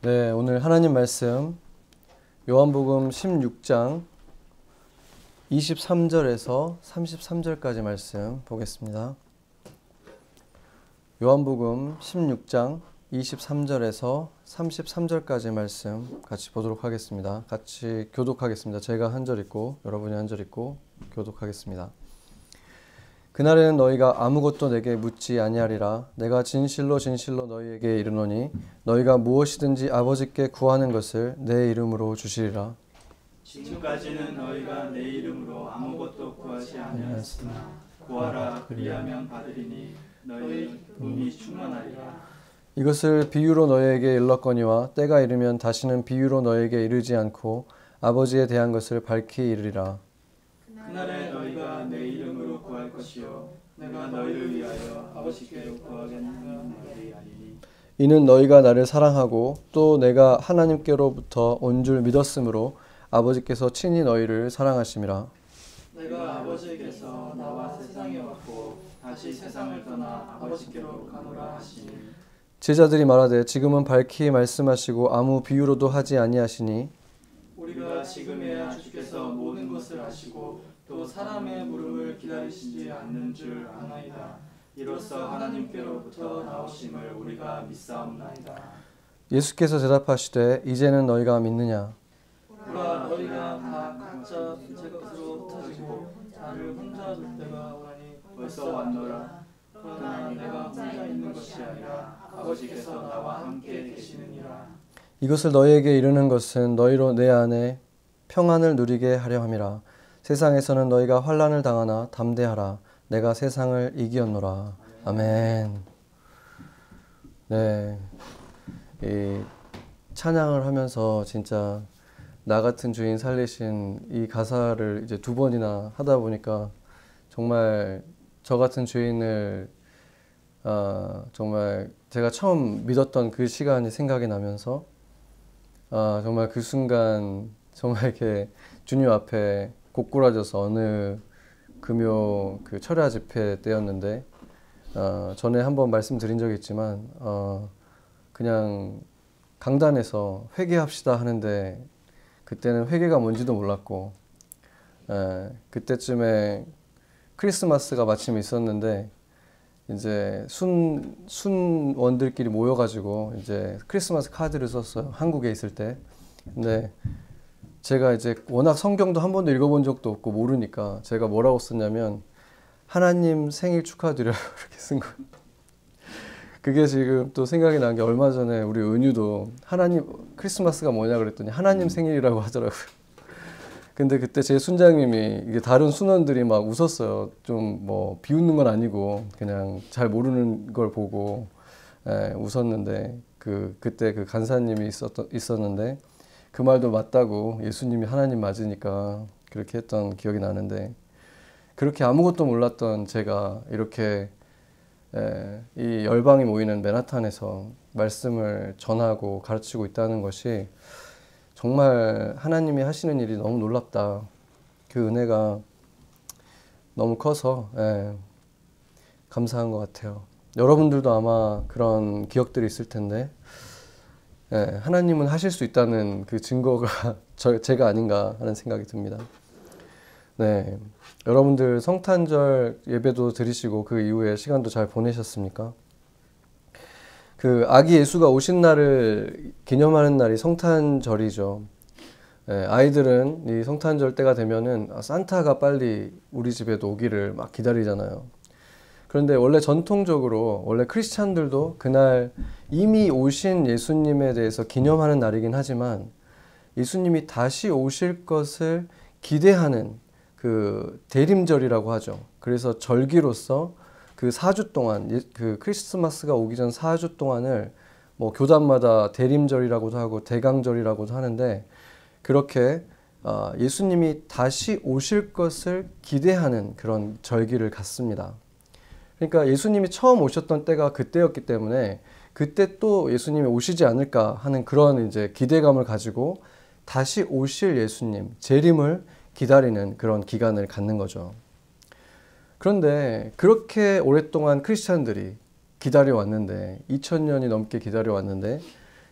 네, 오늘 하나님 말씀 요한복음 16장 23절에서 33절까지 말씀 보겠습니다. 요한복음 16장 23절에서 33절까지 말씀 같이 보도록 하겠습니다. 같이 교독하겠습니다. 제가 한 절 읽고 여러분이 한 절 읽고 교독하겠습니다. 그날에는 너희가 아무것도 내게 묻지 아니하리라. 내가 진실로 진실로 너희에게 이르노니 너희가 무엇이든지 아버지께 구하는 것을 내 이름으로 주시리라. 지금까지는 너희가 내 이름으로 아무것도 구하지 아니하였으나 구하라 그리하면 받으리니 너희 몸이 충만하리라. 이것을 비유로 너희에게 일렀거니와 때가 이르면 다시는 비유로 너희에게 이르지 않고 아버지에 대한 것을 밝히 이르리라. 그날에 너희가 내 이름으로 구할 것이요 내가 너희를 위하여 아버지께 구하겠는 날이 아니니 이는 너희가 나를 사랑하고 또 내가 하나님께로부터 온 줄 믿었으므로 아버지께서 친히 너희를 사랑하심이라. 내가 아버지께서 나와 세상에 왔고 다시 세상을 떠나 아버지께로 가노라 하시니 제자들이 말하되 지금은 밝히 말씀하시고 아무 비유로도 하지 아니하시니 우리가 지금에야 주께서 모든 것을 아시고 또 사람의 물음을 기다리시지 않는 줄 아나이다. 이로써 하나님께로부터 나오심을 우리가 믿사옵나이다. 예수께서 대답하시되 이제는 너희가 믿느냐. 보라 너희가 다 각자 제 것으로 흩어지고 나를 혼자 둘 때가 오라니 벌써 왔노라. 그러나 내가 혼자 있는 것이 아니라 아버지께서 나와 함께 계시느니라. 이것을 너희에게 이르는 것은 너희로 내 안에 평안을 누리게 하려 함이라. 세상에서는 너희가 환난을 당하나 담대하라. 내가 세상을 이기었노라. 아멘. 네, 이 찬양을 하면서 진짜 나 같은 주인 살리신 이 가사를 이제 두 번이나 하다 보니까 정말 저 같은 주인을 정말 제가 처음 믿었던 그 시간이 생각이 나면서 정말 그 순간 정말 이렇게 주님 앞에 고꾸라져서 어느 금요 그 철야 집회 때였는데 전에 한번 말씀드린 적이 있지만 그냥 강단에서 회개합시다 하는데 그때는 회개가 뭔지도 몰랐고 그때쯤에 크리스마스가 마침 있었는데 이제 순원들끼리 모여가지고 이제 크리스마스 카드를 썼어요. 한국에 있을 때. 근데 제가 이제 워낙 성경도 한 번도 읽어본 적도 없고 모르니까 제가 뭐라고 썼냐면 하나님 생일 축하드려요 이렇게 쓴 거예요. 그게 지금 또 생각이 난 게 얼마 전에 우리 은유도 하나님 크리스마스가 뭐냐 그랬더니 하나님 생일이라고 하더라고요. 근데 그때 제 순장님이 이게 다른 순원들이 막 웃었어요. 좀 뭐 비웃는 건 아니고 그냥 잘 모르는 걸 보고 웃었는데 그때 그 간사님이 있었는데 그 말도 맞다고 예수님이 하나님 맞으니까 그렇게 했던 기억이 나는데 그렇게 아무것도 몰랐던 제가 이렇게 이 열방이 모이는 맨하탄에서 말씀을 전하고 가르치고 있다는 것이 정말 하나님이 하시는 일이 너무 놀랍다. 그 은혜가 너무 커서 감사한 것 같아요. 여러분들도 아마 그런 기억들이 있을 텐데 하나님은 하실 수 있다는 그 증거가 제가 아닌가 하는 생각이 듭니다. 네, 여러분들 성탄절 예배도 드리시고 그 이후에 시간도 잘 보내셨습니까? 그 아기 예수가 오신 날을 기념하는 날이 성탄절이죠. 아이들은 이 성탄절 때가 되면은 산타가 빨리 우리 집에도 오기를 막 기다리잖아요. 그런데 원래 전통적으로 원래 크리스찬들도 그날 이미 오신 예수님에 대해서 기념하는 날이긴 하지만 예수님이 다시 오실 것을 기대하는 그 대림절이라고 하죠. 그래서 절기로서 그 4주 동안 그 크리스마스가 오기 전 4주 동안을 뭐 교단마다 대림절이라고도 하고 대강절이라고도 하는데 그렇게 예수님이 다시 오실 것을 기대하는 그런 절기를 갖습니다. 그러니까 예수님이 처음 오셨던 때가 그때였기 때문에 그때 또 예수님이 오시지 않을까 하는 그런 이제 기대감을 가지고 다시 오실 예수님, 재림을 기다리는 그런 기간을 갖는 거죠. 그런데 그렇게 오랫동안 크리스찬들이 기다려왔는데 2000년이 넘게 기다려왔는데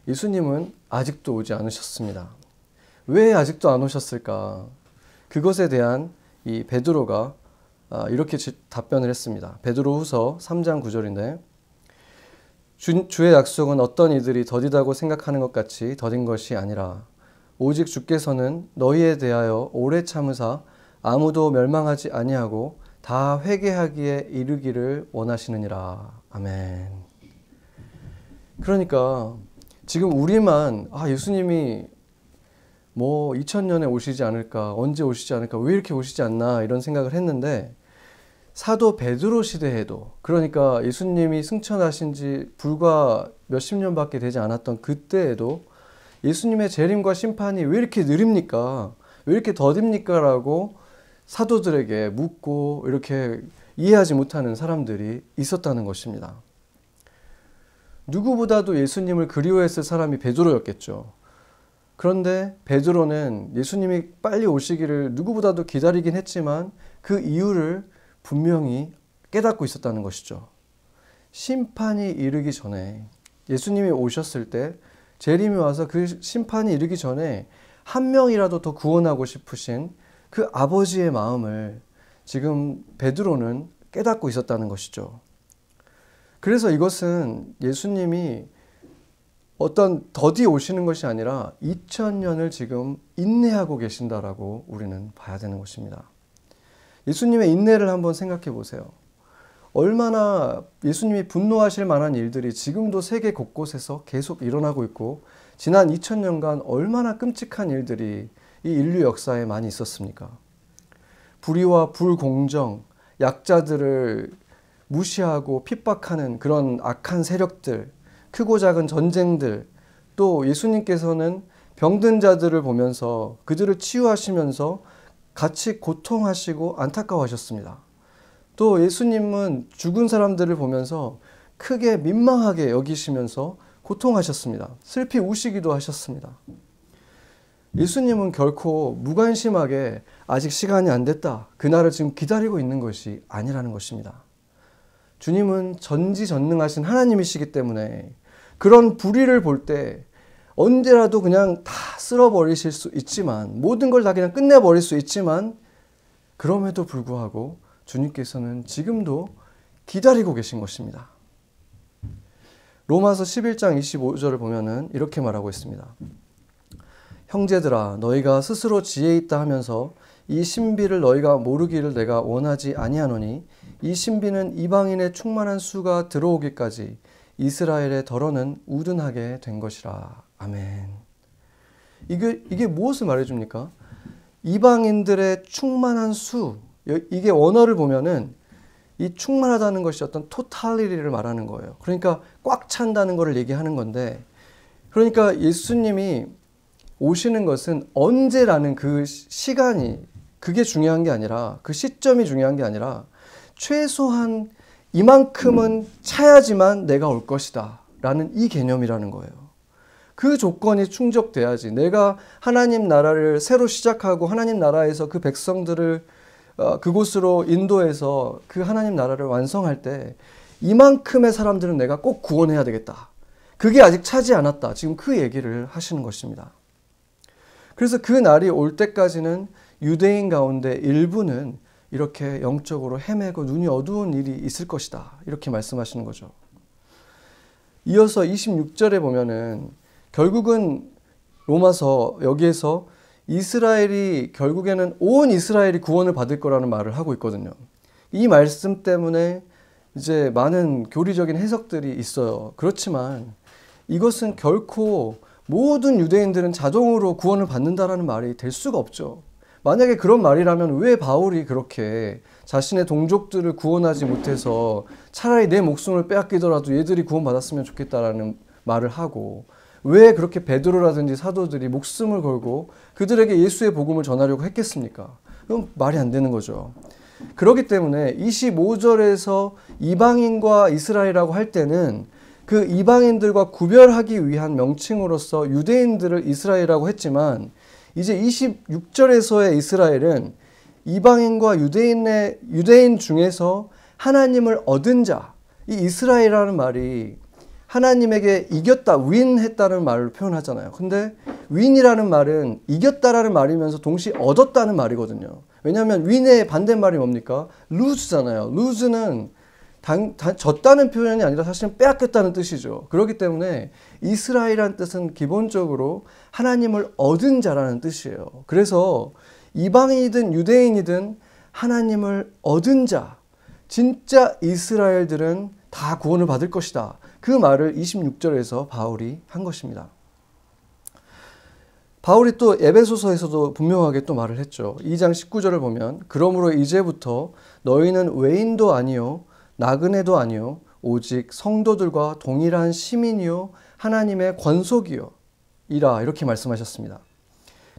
예수님은 아직도 오지 않으셨습니다. 왜 아직도 안 오셨을까? 그것에 대한 이 베드로가 이렇게 답변을 했습니다. 베드로후서 3장 9절인데 주의 약속은 어떤 이들이 더디다고 생각하는 것 같이 더딘 것이 아니라 오직 주께서는 너희에 대하여 오래 참으사 아무도 멸망하지 아니하고 다 회개하기에 이르기를 원하시느니라. 아멘. 그러니까 지금 우리만 예수님이 뭐 2000년에 오시지 않을까, 언제 오시지 않을까, 왜 이렇게 오시지 않나 이런 생각을 했는데 사도 베드로 시대에도, 그러니까 예수님이 승천하신 지 불과 몇십 년밖에 되지 않았던 그때에도 예수님의 재림과 심판이 왜 이렇게 느립니까? 왜 이렇게 더딥니까? 라고 사도들에게 묻고 이렇게 이해하지 못하는 사람들이 있었다는 것입니다. 누구보다도 예수님을 그리워했을 사람이 베드로였겠죠. 그런데 베드로는 예수님이 빨리 오시기를 누구보다도 기다리긴 했지만 그 이유를 분명히 깨닫고 있었다는 것이죠. 심판이 이르기 전에, 예수님이 오셨을 때 재림이 와서 그 심판이 이르기 전에 한 명이라도 더 구원하고 싶으신 그 아버지의 마음을 지금 베드로는 깨닫고 있었다는 것이죠. 그래서 이것은 예수님이 어떤 더디 오시는 것이 아니라 2000년을 지금 인내하고 계신다라고 우리는 봐야 되는 것입니다. 예수님의 인내를 한번 생각해 보세요. 얼마나 예수님이 분노하실 만한 일들이 지금도 세계 곳곳에서 계속 일어나고 있고 지난 2000년간 얼마나 끔찍한 일들이 이 인류 역사에 많이 있었습니까? 불의와 불공정, 약자들을 무시하고 핍박하는 그런 악한 세력들, 크고 작은 전쟁들, 또 예수님께서는 병든 자들을 보면서 그들을 치유하시면서 같이 고통하시고 안타까워하셨습니다. 또 예수님은 죽은 사람들을 보면서 크게 민망하게 여기시면서 고통하셨습니다. 슬피 우시기도 하셨습니다. 예수님은 결코 무관심하게 아직 시간이 안 됐다, 그날을 지금 기다리고 있는 것이 아니라는 것입니다. 주님은 전지전능하신 하나님이시기 때문에 그런 불의를 볼 때 언제라도 그냥 다 쓸어버리실 수 있지만, 모든 걸 다 그냥 끝내버릴 수 있지만, 그럼에도 불구하고 주님께서는 지금도 기다리고 계신 것입니다. 로마서 11장 25절을 보면은 이렇게 말하고 있습니다. 형제들아, 너희가 스스로 지혜 있다 하면서 이 신비를 너희가 모르기를 내가 원하지 아니하노니 이 신비는 이방인의 충만한 수가 들어오기까지 이스라엘의 덜어는 우둔하게 된 것이라. 아멘. 이게 무엇을 말해줍니까? 이방인들의 충만한 수, 이게 원어를 보면은 이 충만하다는 것이 어떤 토탈리티를 말하는 거예요. 그러니까 꽉 찬다는 것을 얘기하는 건데, 그러니까 예수님이 오시는 것은 언제라는 그 시간이, 그게 중요한 게 아니라, 그 시점이 중요한 게 아니라 최소한 이만큼은 차야지만 내가 올 것이다 라는 이 개념이라는 거예요. 그 조건이 충족돼야지 내가 하나님 나라를 새로 시작하고 하나님 나라에서 그 백성들을 그곳으로 인도해서 그 하나님 나라를 완성할 때 이만큼의 사람들은 내가 꼭 구원해야 되겠다. 그게 아직 차지 않았다. 지금 그 얘기를 하시는 것입니다. 그래서 그 날이 올 때까지는 유대인 가운데 일부는 이렇게 영적으로 헤매고 눈이 어두운 일이 있을 것이다. 이렇게 말씀하시는 거죠. 이어서 26절에 보면은 결국은 로마서 여기에서 이스라엘이 결국에는 온 이스라엘이 구원을 받을 거라는 말을 하고 있거든요. 이 말씀 때문에 이제 많은 교리적인 해석들이 있어요. 그렇지만 이것은 결코 모든 유대인들은 자동으로 구원을 받는다라는 말이 될 수가 없죠. 만약에 그런 말이라면 왜 바울이 그렇게 자신의 동족들을 구원하지 못해서 차라리 내 목숨을 빼앗기더라도 얘들이 구원받았으면 좋겠다라는 말을 하고, 왜 그렇게 베드로라든지 사도들이 목숨을 걸고 그들에게 예수의 복음을 전하려고 했겠습니까? 그건 말이 안 되는 거죠. 그렇기 때문에 25절에서 이방인과 이스라엘이라고 할 때는 그 이방인들과 구별하기 위한 명칭으로서 유대인들을 이스라엘이라고 했지만, 이제 26절에서의 이스라엘은 이방인과 유대인 중에서 하나님을 얻은 자, 이 이스라엘이라는 말이 하나님에게 이겼다, 윈했다는 말을 표현하잖아요. 근데 윈이라는 말은 이겼다라는 말이면서 동시에 얻었다는 말이거든요. 왜냐하면 윈의 반대말이 뭡니까? luse잖아요. luse는 졌다는 표현이 아니라 사실은 빼앗겼다는 뜻이죠. 그렇기 때문에 이스라엘이라는 뜻은 기본적으로 하나님을 얻은 자라는 뜻이에요. 그래서 이방인이든 유대인이든 하나님을 얻은 자, 진짜 이스라엘들은 다 구원을 받을 것이다. 그 말을 26절에서 바울이 한 것입니다. 바울이 또 에베소서에서도 분명하게 또 말을 했죠. 2장 19절을 보면 그러므로 이제부터 너희는 외인도 아니요 나그네도 아니요 오직 성도들과 동일한 시민이요 하나님의 권속이요 이라 이렇게 말씀하셨습니다.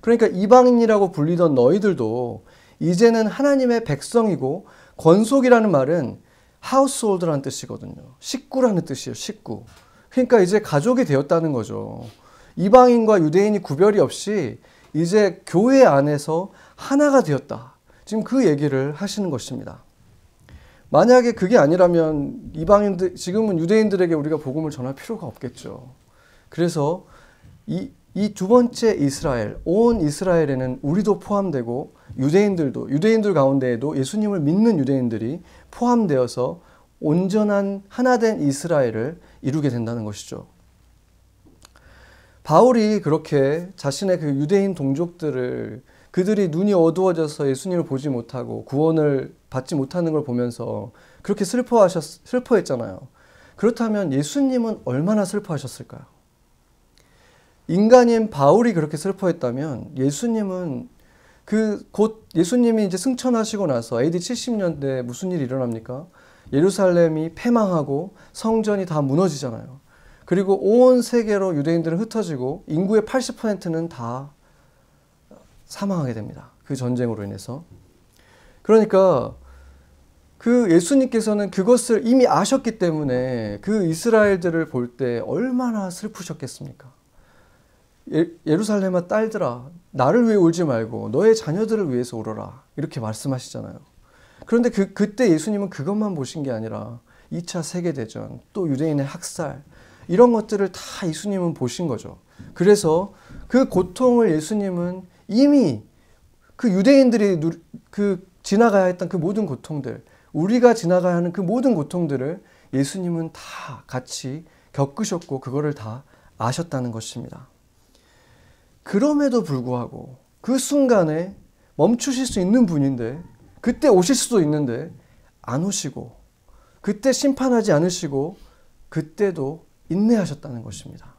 그러니까 이방인이라고 불리던 너희들도 이제는 하나님의 백성이고 권속이라는 말은 household라는 뜻이거든요. 식구라는 뜻이에요. 식구. 그러니까 이제 가족이 되었다는 거죠. 이방인과 유대인이 구별이 없이 이제 교회 안에서 하나가 되었다. 지금 그 얘기를 하시는 것입니다. 만약에 그게 아니라면 이방인들, 지금은 유대인들에게 우리가 복음을 전할 필요가 없겠죠. 그래서 이 두 번째 이스라엘, 온 이스라엘에는 우리도 포함되고 유대인들 가운데에도 예수님을 믿는 유대인들이 포함되어서 온전한 하나된 이스라엘을 이루게 된다는 것이죠. 바울이 그렇게 자신의 그 유대인 동족들을 그들이 눈이 어두워져서 예수님을 보지 못하고 구원을 받지 못하는 걸 보면서 그렇게 슬퍼했잖아요. 그렇다면 예수님은 얼마나 슬퍼하셨을까요? 인간인 바울이 그렇게 슬퍼했다면 예수님은 곧 예수님이 이제 승천하시고 나서 AD 70년대에 무슨 일이 일어납니까? 예루살렘이 패망하고 성전이 다 무너지잖아요. 그리고 온 세계로 유대인들은 흩어지고 인구의 80%는 다 사망하게 됩니다. 그 전쟁으로 인해서. 그러니까 그 예수님께서는 그것을 이미 아셨기 때문에 그 이스라엘들을 볼 때 얼마나 슬프셨겠습니까? 예루살렘아 딸들아 나를 위해 울지 말고 너의 자녀들을 위해서 울어라 이렇게 말씀하시잖아요. 그런데 그때 예수님은 그것만 보신 게 아니라 2차 세계대전 또 유대인의 학살 이런 것들을 다 예수님은 보신 거죠. 그래서 그 고통을 예수님은 이미 그 유대인들이 지나가야 했던 그 모든 고통들 우리가 지나가야 하는 그 모든 고통들을 예수님은 다 같이 겪으셨고 그거를 다 아셨다는 것입니다. 그럼에도 불구하고 그 순간에 멈추실 수 있는 분인데 그때 오실 수도 있는데 안 오시고 그때 심판하지 않으시고 그때도 인내하셨다는 것입니다.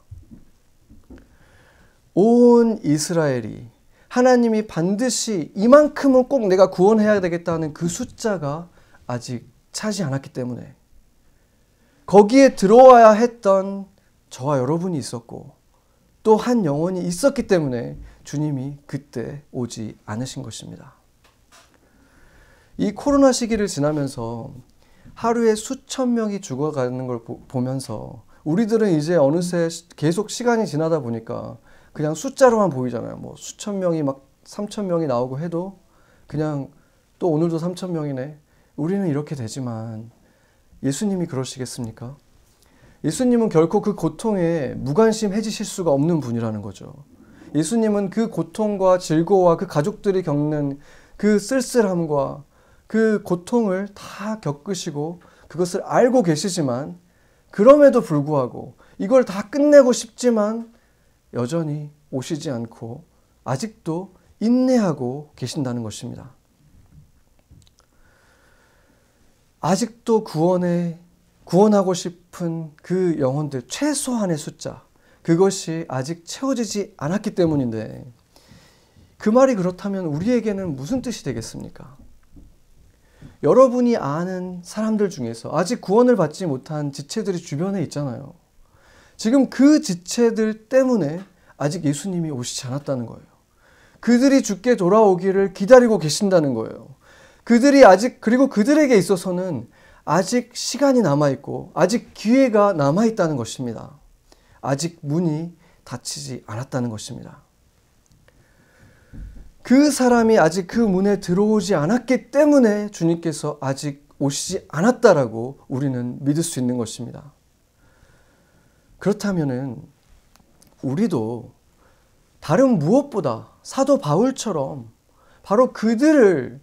온 이스라엘이 하나님이 반드시 이만큼은 꼭 내가 구원해야 되겠다는 그 숫자가 아직 차지 않았기 때문에 거기에 들어와야 했던 저와 여러분이 있었고 또 한 영혼이 있었기 때문에 주님이 그때 오지 않으신 것입니다. 이 코로나 시기를 지나면서 하루에 수천 명이 죽어가는 걸 보면서 우리들은 이제 어느새 계속 시간이 지나다 보니까 그냥 숫자로만 보이잖아요. 뭐 수천 명이 막 3천 명이 나오고 해도 그냥 또 오늘도 3천 명이네. 우리는 이렇게 되지만 예수님이 그러시겠습니까? 예수님은 결코 그 고통에 무관심해지실 수가 없는 분이라는 거죠. 예수님은 그 고통과 질고와 그 가족들이 겪는 그 쓸쓸함과 그 고통을 다 겪으시고 그것을 알고 계시지만 그럼에도 불구하고 이걸 다 끝내고 싶지만 여전히 오시지 않고 아직도 인내하고 계신다는 것입니다. 아직도 구원하고 싶은 그 영혼들 최소한의 숫자 그것이 아직 채워지지 않았기 때문인데 그 말이 그렇다면 우리에게는 무슨 뜻이 되겠습니까? 여러분이 아는 사람들 중에서 아직 구원을 받지 못한 지체들이 주변에 있잖아요. 지금 그 지체들 때문에 아직 예수님이 오시지 않았다는 거예요. 그들이 주께 돌아오기를 기다리고 계신다는 거예요. 그리고 그들에게 있어서는 아직 시간이 남아있고 아직 기회가 남아있다는 것입니다. 아직 문이 닫히지 않았다는 것입니다. 그 사람이 아직 그 문에 들어오지 않았기 때문에 주님께서 아직 오시지 않았다라고 우리는 믿을 수 있는 것입니다. 그렇다면은 우리도 다른 무엇보다 사도 바울처럼 바로 그들을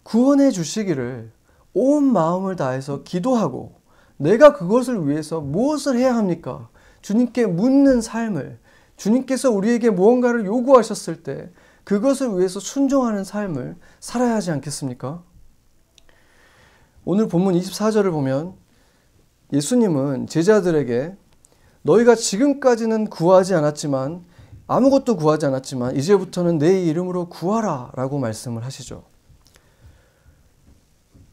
구원해 주시기를 온 마음을 다해서 기도하고 내가 그것을 위해서 무엇을 해야 합니까? 주님께 묻는 삶을, 주님께서 우리에게 무언가를 요구하셨을 때 그것을 위해서 순종하는 삶을 살아야 하지 않겠습니까? 오늘 본문 24절을 보면 예수님은 제자들에게 너희가 지금까지는 구하지 않았지만 아무것도 구하지 않았지만 이제부터는 내 이름으로 구하라 라고 말씀을 하시죠.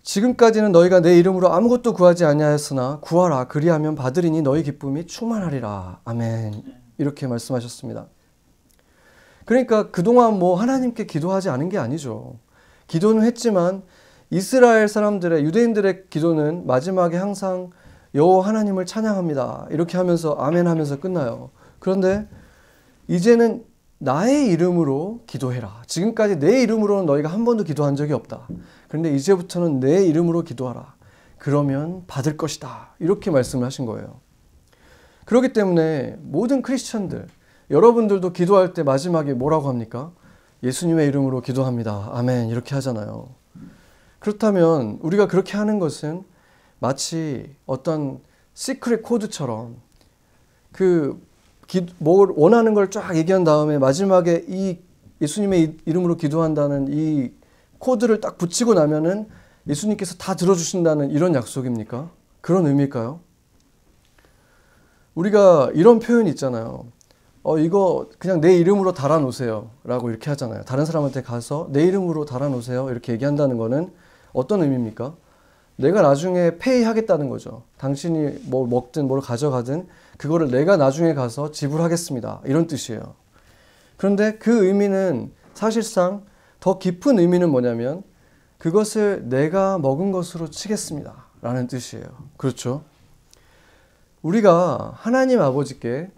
지금까지는 너희가 내 이름으로 아무것도 구하지 아니하였으나 구하라 그리하면 받으리니 너희 기쁨이 충만하리라. 아멘. 이렇게 말씀하셨습니다. 그러니까 그동안 하나님께 기도하지 않은 게 아니죠. 기도는 했지만 이스라엘 사람들의 유대인들의 기도는 마지막에 항상 여호와 하나님을 찬양합니다. 이렇게 하면서 아멘 하면서 끝나요. 그런데 이제는 나의 이름으로 기도해라. 지금까지 내 이름으로는 너희가 한 번도 기도한 적이 없다. 그런데 이제부터는 내 이름으로 기도하라. 그러면 받을 것이다. 이렇게 말씀을 하신 거예요. 그렇기 때문에 모든 크리스천들, 여러분들도 기도할 때 마지막에 뭐라고 합니까? 예수님의 이름으로 기도합니다. 아멘. 이렇게 하잖아요. 그렇다면 우리가 그렇게 하는 것은 마치 어떤 시크릿 코드처럼 뭘 원하는 걸 쫙 얘기한 다음에 마지막에 이 예수님의 이름으로 기도한다는 이 코드를 딱 붙이고 나면은 예수님께서 다 들어주신다는 이런 약속입니까? 그런 의미일까요? 우리가 이런 표현이 있잖아요. 이거 그냥 내 이름으로 달아놓으세요 라고 이렇게 하잖아요. 다른 사람한테 가서 내 이름으로 달아놓으세요 이렇게 얘기한다는 거는 어떤 의미입니까? 내가 나중에 페이하겠다는 거죠. 당신이 뭘 먹든 뭘 가져가든 그거를 내가 나중에 가서 지불하겠습니다. 이런 뜻이에요. 그런데 그 의미는 사실상 더 깊은 의미는 뭐냐면 그것을 내가 먹은 것으로 치겠습니다. 라는 뜻이에요. 그렇죠? 우리가 하나님 아버지께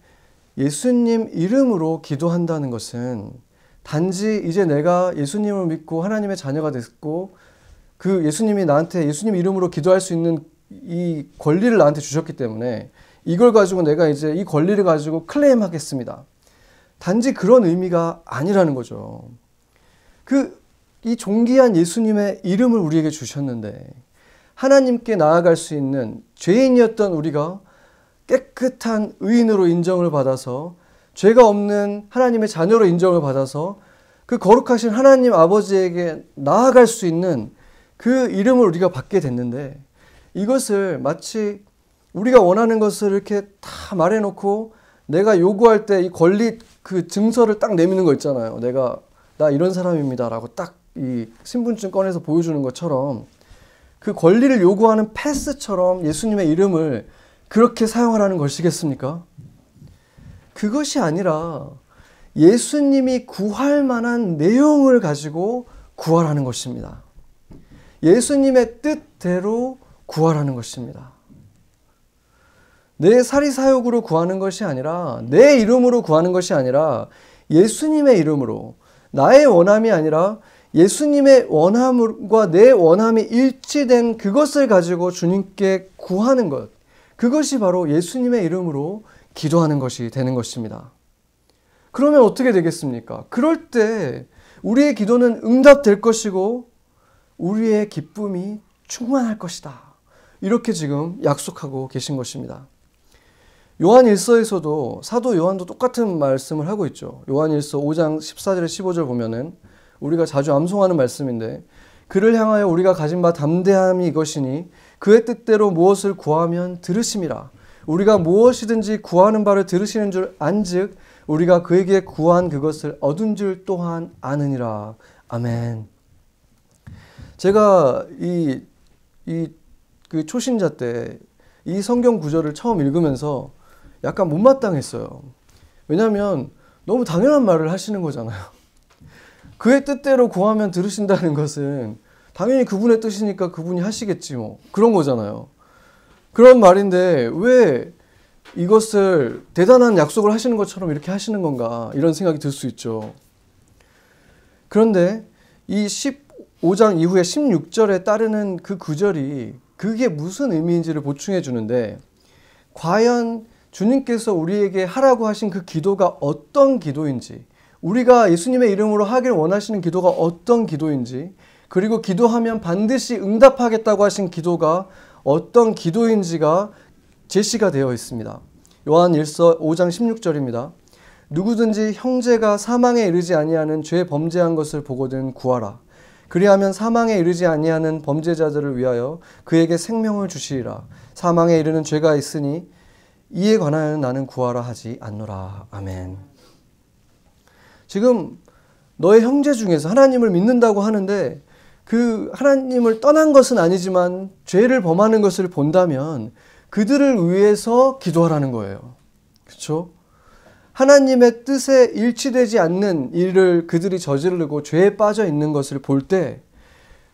예수님 이름으로 기도한다는 것은 단지 이제 내가 예수님을 믿고 하나님의 자녀가 됐고 그 예수님이 나한테 예수님 이름으로 기도할 수 있는 이 권리를 나한테 주셨기 때문에 이걸 가지고 내가 이제 이 권리를 가지고 클레임하겠습니다. 단지 그런 의미가 아니라는 거죠. 이 존귀한 예수님의 이름을 우리에게 주셨는데 하나님께 나아갈 수 있는 죄인이었던 우리가 깨끗한 의인으로 인정을 받아서 죄가 없는 하나님의 자녀로 인정을 받아서 그 거룩하신 하나님 아버지에게 나아갈 수 있는 그 이름을 우리가 받게 됐는데 이것을 마치 우리가 원하는 것을 이렇게 다 말해놓고 내가 요구할 때 이 권리 그 증서를 딱 내미는 거 있잖아요. 나 이런 사람입니다 라고 딱 이 신분증 꺼내서 보여주는 것처럼 그 권리를 요구하는 패스처럼 예수님의 이름을 그렇게 사용하라는 것이겠습니까? 그것이 아니라 예수님이 구할 만한 내용을 가지고 구하라는 것입니다. 예수님의 뜻대로 구하라는 것입니다. 내 사리사욕으로 구하는 것이 아니라 내 이름으로 구하는 것이 아니라 예수님의 이름으로 나의 원함이 아니라 예수님의 원함과 내 원함이 일치된 그것을 가지고 주님께 구하는 것 그것이 바로 예수님의 이름으로 기도하는 것이 되는 것입니다. 그러면 어떻게 되겠습니까? 그럴 때 우리의 기도는 응답될 것이고 우리의 기쁨이 충만할 것이다. 이렇게 지금 약속하고 계신 것입니다. 요한일서에서도 사도 요한도 똑같은 말씀을 하고 있죠. 요한일서 5장 14절에 15절 보면은 우리가 자주 암송하는 말씀인데 그를 향하여 우리가 가진 바 담대함이 이것이니 그의 뜻대로 무엇을 구하면 들으심이라. 우리가 무엇이든지 구하는 바를 들으시는 줄 안즉 우리가 그에게 구한 그것을 얻은 줄 또한 아느니라. 아멘. 제가 그 초신자 때 이 성경 구절을 처음 읽으면서 약간 못마땅했어요. 왜냐하면 너무 당연한 말을 하시는 거잖아요. 그의 뜻대로 구하면 들으신다는 것은 당연히 그분의 뜻이니까 그분이 하시겠지 뭐 그런 거잖아요. 그런 말인데 왜 이것을 대단한 약속을 하시는 것처럼 이렇게 하시는 건가 이런 생각이 들 수 있죠. 그런데 이 15장 이후에 16절에 따르는 그 구절이 그게 무슨 의미인지를 보충해 주는데 과연 주님께서 우리에게 하라고 하신 그 기도가 어떤 기도인지, 우리가 예수님의 이름으로 하길 원하시는 기도가 어떤 기도인지, 그리고 기도하면 반드시 응답하겠다고 하신 기도가 어떤 기도인지가 제시가 되어 있습니다. 요한 1서 5장 16절입니다. 누구든지 형제가 사망에 이르지 아니하는 죄 범죄한 것을 보거든 구하라. 그리하면 사망에 이르지 아니하는 범죄자들을 위하여 그에게 생명을 주시리라. 사망에 이르는 죄가 있으니 이에 관하여는 나는 구하라 하지 않노라. 아멘. 지금 너의 형제 중에서 하나님을 믿는다고 하는데 그 하나님을 떠난 것은 아니지만 죄를 범하는 것을 본다면 그들을 위해서 기도하라는 거예요. 그렇죠? 하나님의 뜻에 일치되지 않는 일을 그들이 저지르고 죄에 빠져 있는 것을 볼 때,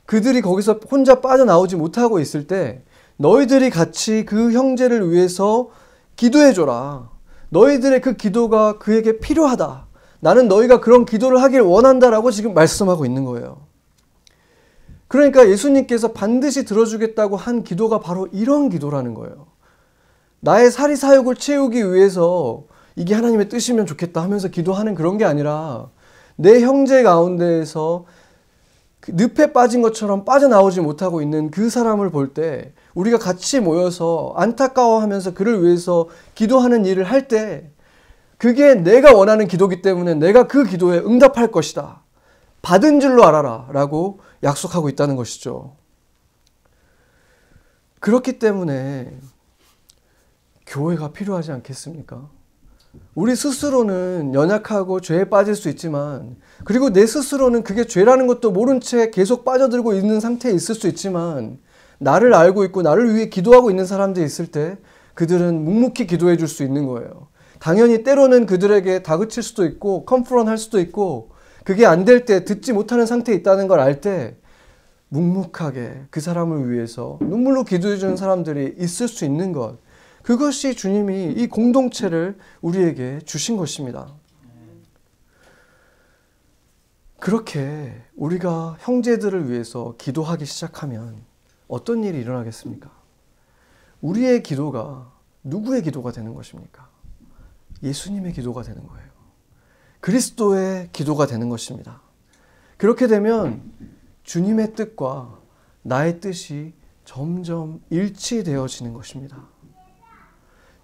그들이 거기서 혼자 빠져나오지 못하고 있을 때 너희들이 같이 그 형제를 위해서 기도해줘라. 너희들의 그 기도가 그에게 필요하다. 나는 너희가 그런 기도를 하길 원한다라고 지금 말씀하고 있는 거예요. 그러니까 예수님께서 반드시 들어주겠다고 한 기도가 바로 이런 기도라는 거예요. 나의 사리사욕을 채우기 위해서 이게 하나님의 뜻이면 좋겠다 하면서 기도하는 그런 게 아니라 내 형제 가운데에서 늪에 빠진 것처럼 빠져나오지 못하고 있는 그 사람을 볼 때 우리가 같이 모여서 안타까워하면서 그를 위해서 기도하는 일을 할 때 그게 내가 원하는 기도이기 때문에 내가 그 기도에 응답할 것이다. 받은 줄로 알아라 라고 약속하고 있다는 것이죠. 그렇기 때문에 교회가 필요하지 않겠습니까? 우리 스스로는 연약하고 죄에 빠질 수 있지만, 그리고 내 스스로는 그게 죄라는 것도 모른 채 계속 빠져들고 있는 상태에 있을 수 있지만, 나를 알고 있고 나를 위해 기도하고 있는 사람들이 있을 때 그들은 묵묵히 기도해 줄 수 있는 거예요. 당연히 때로는 그들에게 다그칠 수도 있고 컨프런트 할 수도 있고, 그게 안 될 때 듣지 못하는 상태에 있다는 걸 알 때 묵묵하게 그 사람을 위해서 눈물로 기도해 주는 사람들이 있을 수 있는 것, 그것이 주님이 이 공동체를 우리에게 주신 것입니다. 그렇게 우리가 형제들을 위해서 기도하기 시작하면 어떤 일이 일어나겠습니까? 우리의 기도가 누구의 기도가 되는 것입니까? 예수님의 기도가 되는 거예요. 그리스도의 기도가 되는 것입니다. 그렇게 되면 주님의 뜻과 나의 뜻이 점점 일치되어지는 것입니다.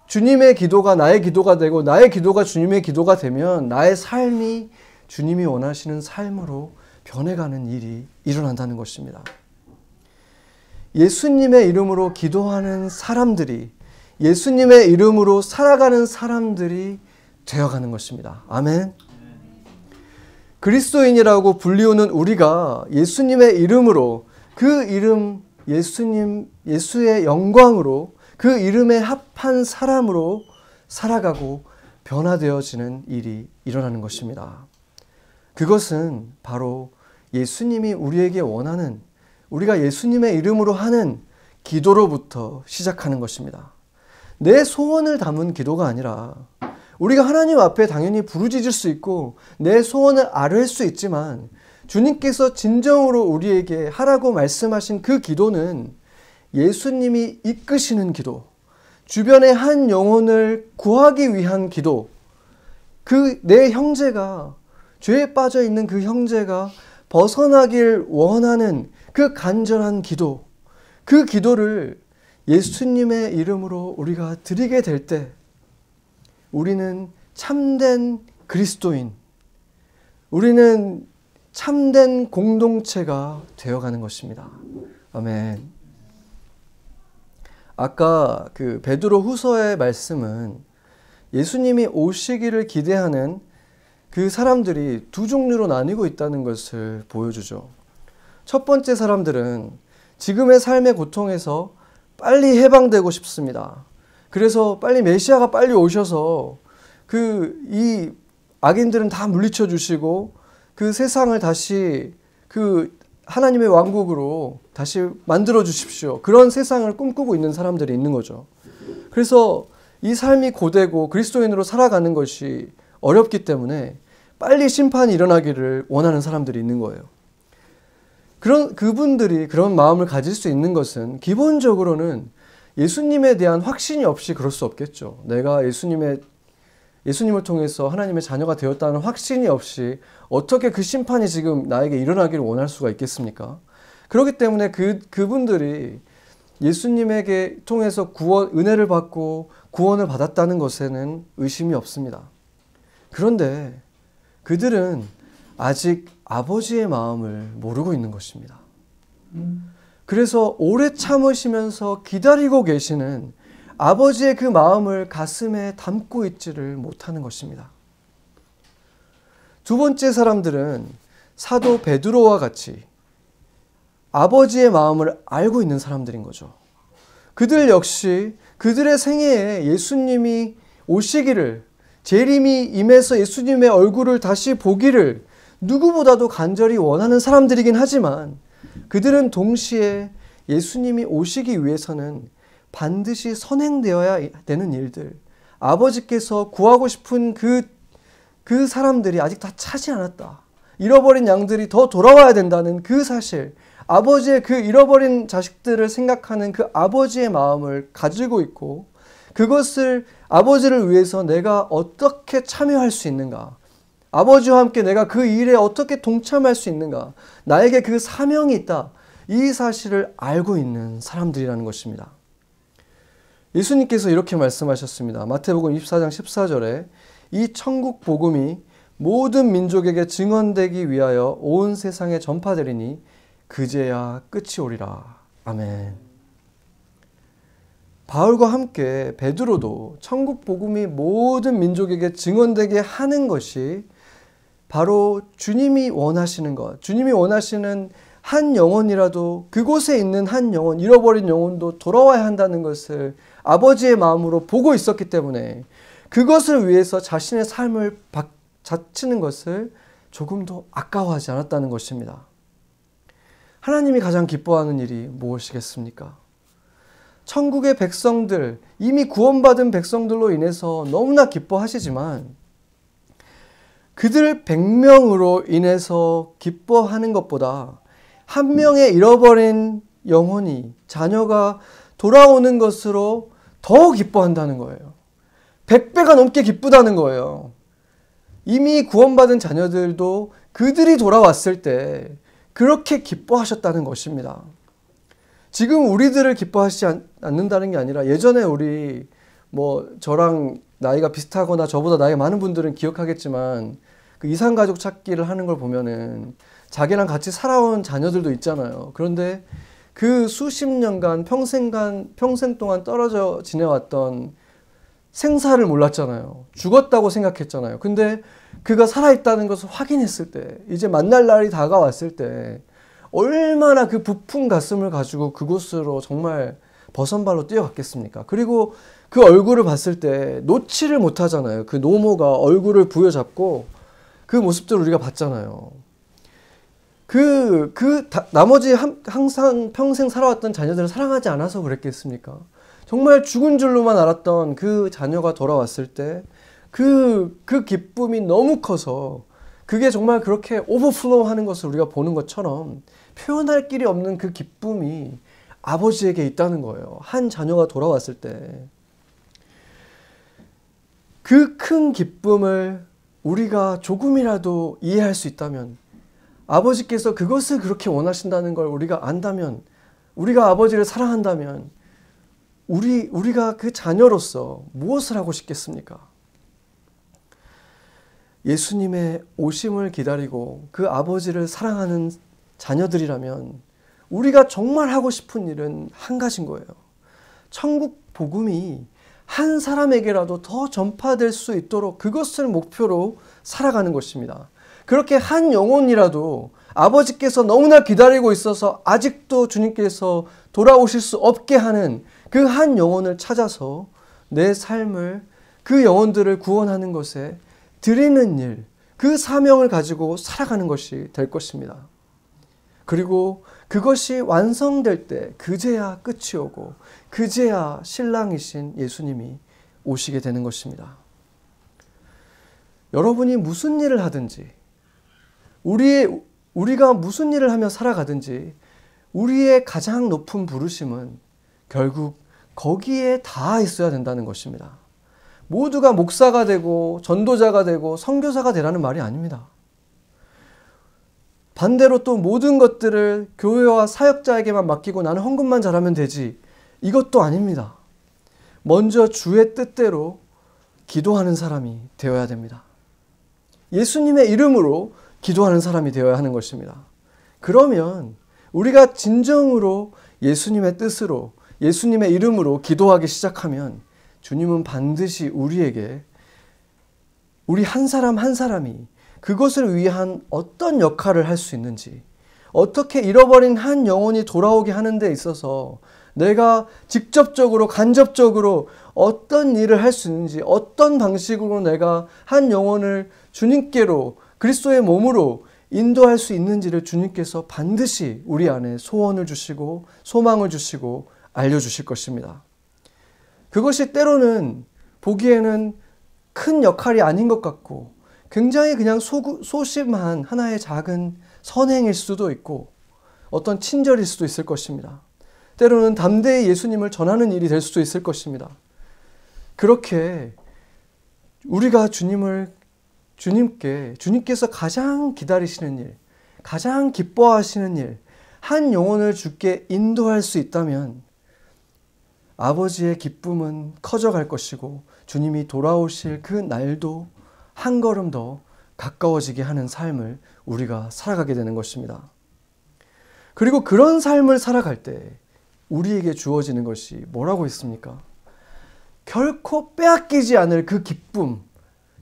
주님의 기도가 나의 기도가 되고 나의 기도가 주님의 기도가 되면 나의 삶이 주님이 원하시는 삶으로 변해가는 일이 일어난다는 것입니다. 예수님의 이름으로 기도하는 사람들이, 예수님의 이름으로 살아가는 사람들이 되어가는 것입니다. 아멘. 그리스도인이라고 불리우는 우리가 예수님의 이름으로, 그 이름 예수님, 예수의 영광으로, 그 이름에 합한 사람으로 살아가고 변화되어지는 일이 일어나는 것입니다. 그것은 바로 예수님이 우리에게 원하는, 우리가 예수님의 이름으로 하는 기도로부터 시작하는 것입니다. 내 소원을 담은 기도가 아니라, 우리가 하나님 앞에 당연히 부르짖을 수 있고 내 소원을 아뢰할 수 있지만, 주님께서 진정으로 우리에게 하라고 말씀하신 그 기도는 예수님이 이끄시는 기도, 주변의 한 영혼을 구하기 위한 기도, 그 내 형제가, 죄에 빠져 있는 그 형제가 벗어나길 원하는 그 간절한 기도, 그 기도를 예수님의 이름으로 우리가 드리게 될 때 우리는 참된 그리스도인, 우리는 참된 공동체가 되어가는 것입니다. 아멘. 아까 그 베드로 후서의 말씀은 예수님이 오시기를 기대하는 그 사람들이 두 종류로 나뉘고 있다는 것을 보여주죠. 첫 번째 사람들은 지금의 삶의 고통에서 빨리 해방되고 싶습니다. 그래서 빨리 메시아가 빨리 오셔서 이 악인들은 다 물리쳐 주시고 그 세상을 다시 그 하나님의 왕국으로 다시 만들어 주십시오. 그런 세상을 꿈꾸고 있는 사람들이 있는 거죠. 그래서 이 삶이 고되고 그리스도인으로 살아가는 것이 어렵기 때문에 빨리 심판이 일어나기를 원하는 사람들이 있는 거예요. 그분들이 그런 마음을 가질 수 있는 것은 기본적으로는 예수님에 대한 확신이 없이 그럴 수 없겠죠. 내가 예수님을 통해서 하나님의 자녀가 되었다는 확신이 없이 어떻게 그 심판이 지금 나에게 일어나기를 원할 수가 있겠습니까? 그렇기 때문에 그분들이 예수님에게 통해서 은혜를 받고 구원을 받았다는 것에는 의심이 없습니다. 그런데 그들은 아직 아버지의 마음을 모르고 있는 것입니다. 그래서 오래 참으시면서 기다리고 계시는 아버지의 그 마음을 가슴에 담고 있지를 못하는 것입니다. 두 번째 사람들은 사도 베드로와 같이 아버지의 마음을 알고 있는 사람들인 거죠. 그들 역시 그들의 생애에 예수님이 오시기를, 재림이 임해서 예수님의 얼굴을 다시 보기를 누구보다도 간절히 원하는 사람들이긴 하지만 그들은 동시에 예수님이 오시기 위해서는 반드시 선행되어야 되는 일들, 아버지께서 구하고 싶은 그 사람들이 아직 다 차지 않았다. 잃어버린 양들이 더 돌아와야 된다는 그 사실, 아버지의 그 잃어버린 자식들을 생각하는 그 아버지의 마음을 가지고 있고 그것을 아버지를 위해서 내가 어떻게 참여할 수 있는가, 아버지와 함께 내가 그 일에 어떻게 동참할 수 있는가, 나에게 그 사명이 있다, 이 사실을 알고 있는 사람들이라는 것입니다. 예수님께서 이렇게 말씀하셨습니다. 마태복음 24장 14절에 이 천국 복음이 모든 민족에게 증언되기 위하여 온 세상에 전파되리니 그제야 끝이 오리라. 아멘. 바울과 함께 베드로도 천국 복음이 모든 민족에게 증언되게 하는 것이 바로 주님이 원하시는 것, 주님이 원하시는 한 영혼이라도, 그곳에 있는 한 영혼, 잃어버린 영혼도 돌아와야 한다는 것을 아버지의 마음으로 보고 있었기 때문에 그것을 위해서 자신의 삶을 바치는 것을 조금도 아까워하지 않았다는 것입니다. 하나님이 가장 기뻐하는 일이 무엇이겠습니까? 천국의 백성들, 이미 구원받은 백성들로 인해서 너무나 기뻐하시지만 그들 100명으로 인해서 기뻐하는 것보다 한 명의 잃어버린 영혼이, 자녀가 돌아오는 것으로 더 기뻐한다는 거예요. 100배가 넘게 기쁘다는 거예요. 이미 구원받은 자녀들도 그들이 돌아왔을 때 그렇게 기뻐하셨다는 것입니다. 지금 우리들을 기뻐하시지 않는다는 게 아니라 예전에 우리 저랑 나이가 비슷하거나 저보다 나이가 많은 분들은 기억하겠지만 그 이산가족 찾기를 하는 걸 보면은 자기랑 같이 살아온 자녀들도 있잖아요. 그런데 그 수십 년간 평생 동안 떨어져 지내왔던 생사를 몰랐잖아요. 죽었다고 생각했잖아요. 근데 그가 살아있다는 것을 확인했을 때, 이제 만날 날이 다가왔을 때 얼마나 그 부푼 가슴을 가지고 그곳으로 정말 버선발로 뛰어갔겠습니까? 그리고 그 얼굴을 봤을 때 놓지를 못하잖아요. 그 노모가 얼굴을 부여잡고 그 모습들을 우리가 봤잖아요. 나머지 항상 평생 살아왔던 자녀들을 사랑하지 않아서 그랬겠습니까? 정말 죽은 줄로만 알았던 그 자녀가 돌아왔을 때 그 기쁨이 너무 커서 그게 정말 그렇게 오버플로우 하는 것을 우리가 보는 것처럼 표현할 길이 없는 그 기쁨이 아버지에게 있다는 거예요. 한 자녀가 돌아왔을 때. 그 큰 기쁨을 우리가 조금이라도 이해할 수 있다면, 아버지께서 그것을 그렇게 원하신다는 걸 우리가 안다면, 우리가 아버지를 사랑한다면 우리가 그 자녀로서 무엇을 하고 싶겠습니까? 예수님의 오심을 기다리고 그 아버지를 사랑하는 자녀들이라면 우리가 정말 하고 싶은 일은 한 가지인 거예요. 천국 복음이 한 사람에게라도 더 전파될 수 있도록 그것을 목표로 살아가는 것입니다. 그렇게 한 영혼이라도 아버지께서 너무나 기다리고 있어서 아직도 주님께서 돌아오실 수 없게 하는 그 한 영혼을 찾아서 내 삶을, 그 영혼들을 구원하는 것에 드리는 일, 그 사명을 가지고 살아가는 것이 될 것입니다. 그리고 그것이 완성될 때 그제야 끝이 오고 그제야 신랑이신 예수님이 오시게 되는 것입니다. 여러분이 무슨 일을 하든지, 우리가 무슨 일을 하며 살아가든지 우리의 가장 높은 부르심은 결국 거기에 다 있어야 된다는 것입니다. 모두가 목사가 되고 전도자가 되고 선교사가 되라는 말이 아닙니다. 반대로 또 모든 것들을 교회와 사역자에게만 맡기고 나는 헌금만 잘하면 되지, 이것도 아닙니다. 먼저 주의 뜻대로 기도하는 사람이 되어야 됩니다. 예수님의 이름으로 기도하는 사람이 되어야 하는 것입니다. 그러면 우리가 진정으로 예수님의 뜻으로 예수님의 이름으로 기도하기 시작하면 주님은 반드시 우리에게, 우리 한 사람 한 사람이 그것을 위한 어떤 역할을 할 수 있는지, 어떻게 잃어버린 한 영혼이 돌아오게 하는 데 있어서 내가 직접적으로 간접적으로 어떤 일을 할 수 있는지, 어떤 방식으로 내가 한 영혼을 주님께로, 그리스도의 몸으로 인도할 수 있는지를 주님께서 반드시 우리 안에 소원을 주시고 소망을 주시고 알려주실 것입니다. 그것이 때로는 보기에는 큰 역할이 아닌 것 같고 굉장히 그냥 소심한 하나의 작은 선행일 수도 있고 어떤 친절일 수도 있을 것입니다. 때로는 담대히 예수님을 전하는 일이 될 수도 있을 것입니다. 그렇게 우리가 주님께서 가장 기다리시는 일, 가장 기뻐하시는 일, 한 영혼을 주께 인도할 수 있다면 아버지의 기쁨은 커져갈 것이고 주님이 돌아오실 그 날도 한 걸음 더 가까워지게 하는 삶을 우리가 살아가게 되는 것입니다. 그리고 그런 삶을 살아갈 때 우리에게 주어지는 것이 뭐라고 했습니까? 결코 빼앗기지 않을 그 기쁨,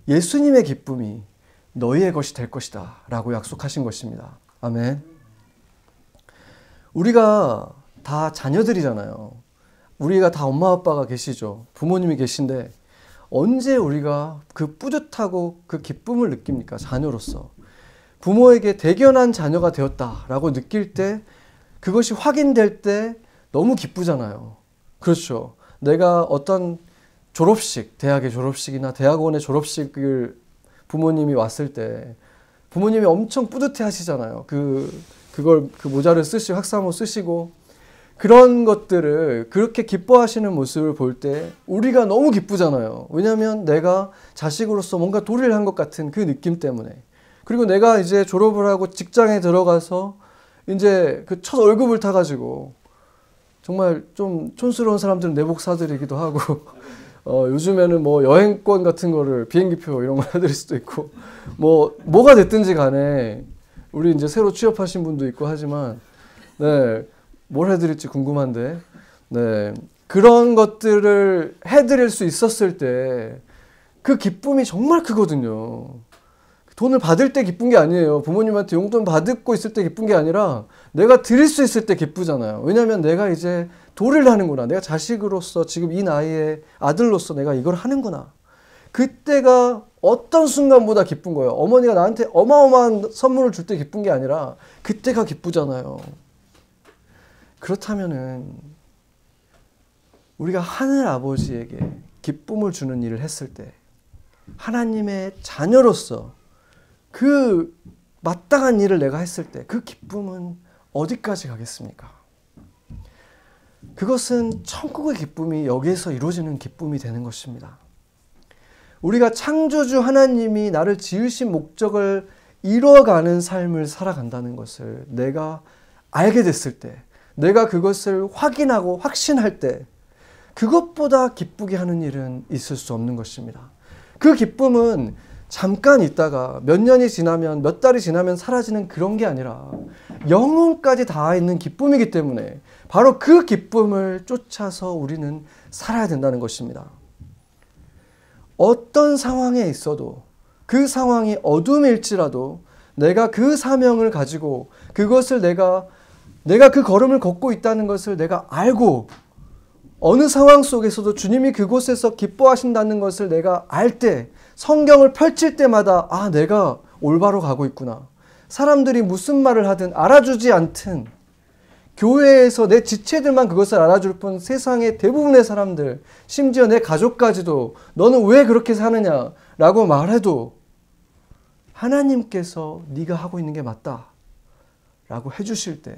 예수님의 기쁨이 너희의 것이 될 것이다 라고 약속하신 것입니다. 아멘. 우리가 다 자녀들이잖아요. 우리가 다 엄마 아빠가 계시죠. 부모님이 계신데 언제 우리가 그 뿌듯하고 그 기쁨을 느낍니까? 자녀로서. 부모에게 대견한 자녀가 되었다라고 느낄 때, 그것이 확인될 때 너무 기쁘잖아요. 그렇죠. 내가 어떤 졸업식, 대학의 졸업식이나 대학원의 졸업식을 부모님이 왔을 때 부모님이 엄청 뿌듯해 하시잖아요. 그 모자를 쓰시고 학사모 쓰시고 그런 것들을 그렇게 기뻐하시는 모습을 볼 때 우리가 너무 기쁘잖아요. 왜냐하면 내가 자식으로서 뭔가 도리를 한 것 같은 그 느낌 때문에. 그리고 내가 이제 졸업을 하고 직장에 들어가서 이제 그 첫 월급을 타가지고 정말 좀 촌스러운 사람들은 내복 사드리기도 하고 요즘에는 뭐 여행권 같은 거를 비행기표 이런 거 사드릴 수도 있고 뭐가 됐든지 간에 우리 이제 새로 취업하신 분도 있고 하지만 네. 뭘 해드릴지 궁금한데, 네. 그런 것들을 해드릴 수 있었을 때 그 기쁨이 정말 크거든요. 돈을 받을 때 기쁜 게 아니에요. 부모님한테 용돈 받고 있을 때 기쁜 게 아니라 내가 드릴 수 있을 때 기쁘잖아요. 왜냐하면 내가 이제 도리를 하는구나. 내가 자식으로서 지금 이 나이에 아들로서 내가 이걸 하는구나. 그때가 어떤 순간보다 기쁜 거예요. 어머니가 나한테 어마어마한 선물을 줄 때 기쁜 게 아니라 그때가 기쁘잖아요. 그렇다면은 우리가 하늘 아버지에게 기쁨을 주는 일을 했을 때 하나님의 자녀로서 그 마땅한 일을 내가 했을 때 그 기쁨은 어디까지 가겠습니까? 그것은 천국의 기쁨이 여기에서 이루어지는 기쁨이 되는 것입니다. 우리가 창조주 하나님이 나를 지으신 목적을 이뤄가는 삶을 살아간다는 것을 내가 알게 됐을 때, 내가 그것을 확인하고 확신할 때 그것보다 기쁘게 하는 일은 있을 수 없는 것입니다. 그 기쁨은 잠깐 있다가 몇 년이 지나면 몇 달이 지나면 사라지는 그런 게 아니라 영혼까지 닿아 있는 기쁨이기 때문에 바로 그 기쁨을 쫓아서 우리는 살아야 된다는 것입니다. 어떤 상황에 있어도 그 상황이 어둠일지라도 내가 그 사명을 가지고 그것을 내가 그 걸음을 걷고 있다는 것을 내가 알고 어느 상황 속에서도 주님이 그곳에서 기뻐하신다는 것을 내가 알 때 성경을 펼칠 때마다 아, 내가 올바로 가고 있구나. 사람들이 무슨 말을 하든 알아주지 않든 교회에서 내 지체들만 그것을 알아줄 뿐 세상의 대부분의 사람들, 심지어 내 가족까지도 너는 왜 그렇게 사느냐라고 말해도 하나님께서 네가 하고 있는 게 맞다 라고 해주실 때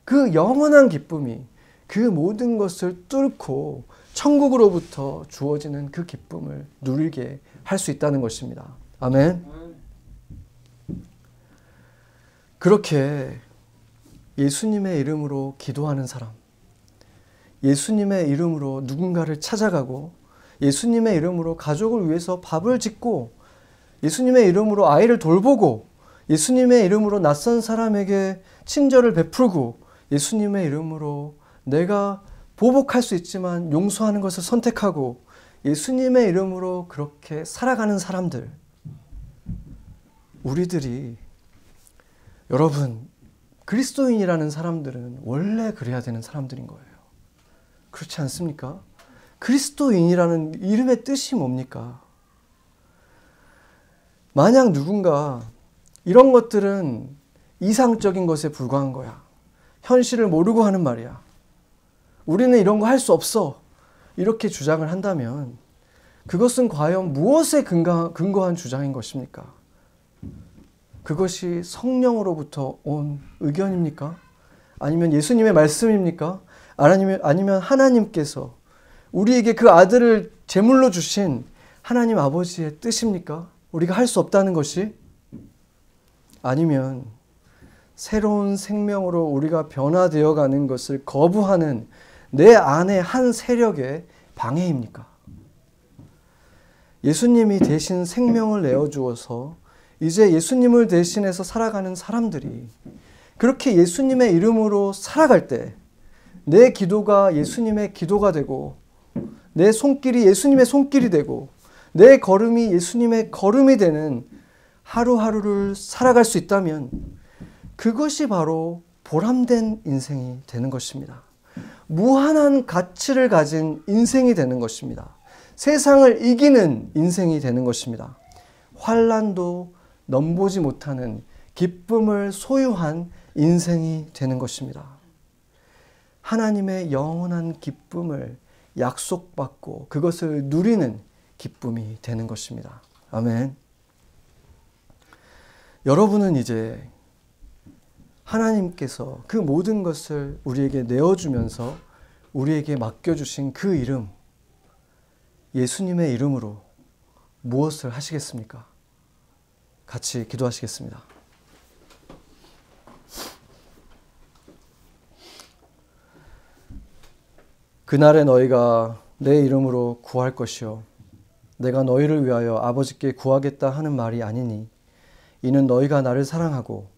그 영원한 기쁨이, 그 모든 것을 뚫고 천국으로부터 주어지는 그 기쁨을 누리게 할 수 있다는 것입니다. 아멘. 그렇게 예수님의 이름으로 기도하는 사람, 예수님의 이름으로 누군가를 찾아가고, 예수님의 이름으로 가족을 위해서 밥을 짓고, 예수님의 이름으로 아이를 돌보고, 예수님의 이름으로 낯선 사람에게 친절을 베풀고, 예수님의 이름으로 내가 보복할 수 있지만 용서하는 것을 선택하고, 예수님의 이름으로 그렇게 살아가는 사람들, 우리들이, 여러분, 그리스도인이라는 사람들은 원래 그래야 되는 사람들인 거예요. 그렇지 않습니까? 그리스도인이라는 이름의 뜻이 뭡니까? 만약 누군가 이런 것들은 이상적인 것에 불과한 거야, 현실을 모르고 하는 말이야, 우리는 이런 거 할 수 없어, 이렇게 주장을 한다면 그것은 과연 무엇에 근거한 주장인 것입니까? 그것이 성령으로부터 온 의견입니까? 아니면 예수님의 말씀입니까? 아니면 하나님께서 우리에게 그 아들을 제물로 주신 하나님 아버지의 뜻입니까? 우리가 할 수 없다는 것이? 아니면 새로운 생명으로 우리가 변화되어 가는 것을 거부하는 내 안의 한 세력의 방해입니까? 예수님이 대신 생명을 내어주어서 이제 예수님을 대신해서 살아가는 사람들이 그렇게 예수님의 이름으로 살아갈 때 내 기도가 예수님의 기도가 되고, 내 손길이 예수님의 손길이 되고, 내 걸음이 예수님의 걸음이 되는 하루하루를 살아갈 수 있다면 그것이 바로 보람된 인생이 되는 것입니다. 무한한 가치를 가진 인생이 되는 것입니다. 세상을 이기는 인생이 되는 것입니다. 환난도 넘보지 못하는 기쁨을 소유한 인생이 되는 것입니다. 하나님의 영원한 기쁨을 약속받고 그것을 누리는 기쁨이 되는 것입니다. 아멘. 여러분은 이제 하나님께서 그 모든 것을 우리에게 내어주면서 우리에게 맡겨주신 그 이름, 예수님의 이름으로 무엇을 하시겠습니까? 같이 기도하시겠습니다. 그날에 너희가 내 이름으로 구할 것이요 내가 너희를 위하여 아버지께 구하겠다 하는 말이 아니니 이는 너희가 나를 사랑하고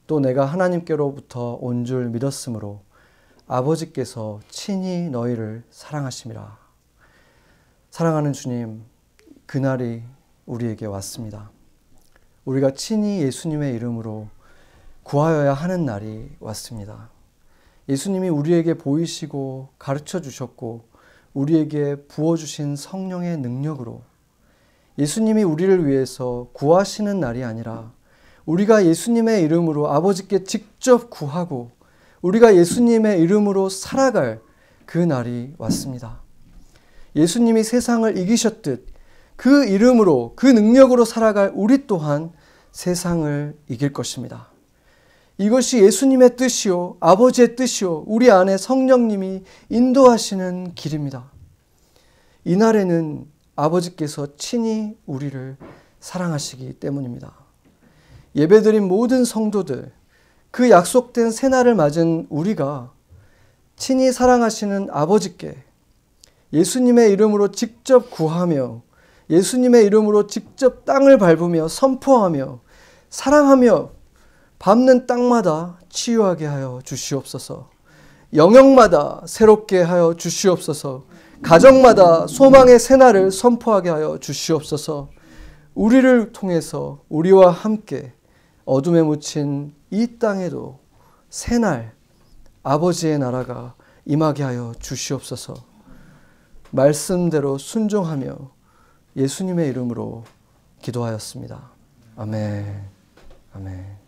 또 내가 하나님께로부터 온 줄 믿었으므로 아버지께서 친히 너희를 사랑하심이라. 사랑하는 주님, 그날이 우리에게 왔습니다. 우리가 친히 예수님의 이름으로 구하여야 하는 날이 왔습니다. 예수님이 우리에게 보이시고 가르쳐 주셨고 우리에게 부어주신 성령의 능력으로 예수님이 우리를 위해서 구하시는 날이 아니라 우리가 예수님의 이름으로 아버지께 직접 구하고 우리가 예수님의 이름으로 살아갈 그 날이 왔습니다. 예수님이 세상을 이기셨듯 그 이름으로, 그 능력으로 살아갈 우리 또한 세상을 이길 것입니다. 이것이 예수님의 뜻이요, 아버지의 뜻이요, 우리 안에 성령님이 인도하시는 길입니다. 이날에는 아버지께서 친히 우리를 사랑하시기 때문입니다. 예배드린 모든 성도들, 그 약속된 새날을 맞은 우리가 친히 사랑하시는 아버지께 예수님의 이름으로 직접 구하며 예수님의 이름으로 직접 땅을 밟으며 선포하며 사랑하며 밟는 땅마다 치유하게 하여 주시옵소서. 영역마다 새롭게 하여 주시옵소서. 가정마다 소망의 새날을 선포하게 하여 주시옵소서. 우리를 통해서 우리와 함께 어둠에 묻힌 이 땅에도 새날 아버지의 나라가 임하게 하여 주시옵소서. 말씀대로 순종하며 예수님의 이름으로 기도하였습니다. 아멘. 아멘.